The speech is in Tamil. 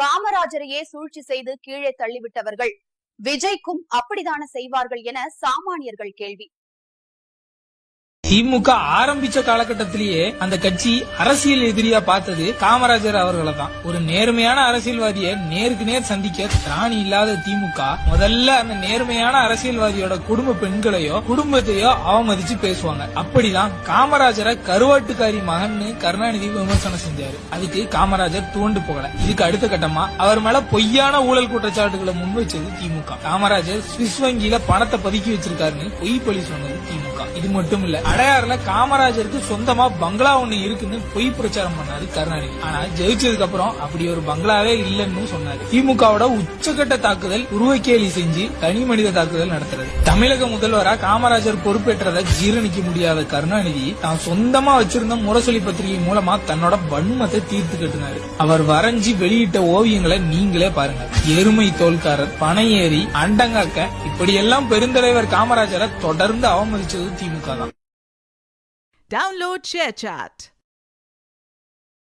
காமராஜரையே சூழ்ச்சி செய்து கீழே தள்ளிவிட்டவர்கள் விஜய்க்கும் அப்படித்தான செய்வார்கள் என சாமானியர்கள் கேள்வி. திமுக ஆரம்பிச்ச காலகட்டத்திலேயே அந்த கட்சி அரசியல் எதிரியா பார்த்தது காமராஜர் அவர்களை தான். ஒரு நேர்மையான அரசியல்வாதியை நேருக்கு நேர் சந்திக்க திராணி இல்லாத திமுக முதல்ல அந்த நேர்மையான அரசியல்வாதியோட குடும்ப பெண்களையோ குடும்பத்தையோ அவமதிச்சு பேசுவாங்க. அப்படிதான் காமராஜரை கருவாட்டுக்காரி மகன் கருணாநிதி விமர்சனம் செஞ்சாரு. அதுக்கு காமராஜர் தூண்டு போகல. இதுக்கு அடுத்த கட்டமா அவர் மேல பொய்யான ஊழல் குற்றச்சாட்டுகளை முன்வச்சது திமுக. காமராஜர் சுவிஸ் வங்கியில பணத்தை பதுக்கி வச்சிருக்காருன்னு பொய் பழி சொன்னது திமுக. இது மட்டும் இல்ல, அடையாறுல காமராஜருக்கு சொந்தமா பங்களா ஒண்ணு இருக்குன்னு பொய் பிரச்சாரம் பண்ணாரு கருணாநிதி. ஆனா ஜெயிச்சதுக்கு அப்புறம் அப்படி ஒரு பங்களாவே இல்லன்னு சொன்னாரு. திமுகவோட உச்சகட்ட தாக்குதல் உருவக்கேலி செஞ்சு தனி மனித தாக்குதல் நடத்துறது. தமிழக முதல்வரா காமராஜர் பொறுப்பேற்றதை ஜீரணிக்க முடியாத கருணாநிதி தான் சொந்தமா வச்சிருந்த முரசொலி பத்திரிகை மூலமா தன்னோட வன்மத்தை தீர்த்து கட்டினாரு. அவர் வரைஞ்சி வெளியிட்ட ஓவியங்களை நீங்களே பாருங்க. எருமை தோல்காரர், பனையேறி, அண்டங்காக்க இப்படியெல்லாம் பெருந்தலைவர் காமராஜரை தொடர்ந்து அவமதிச்சது திமுக தான். Download ShareChat.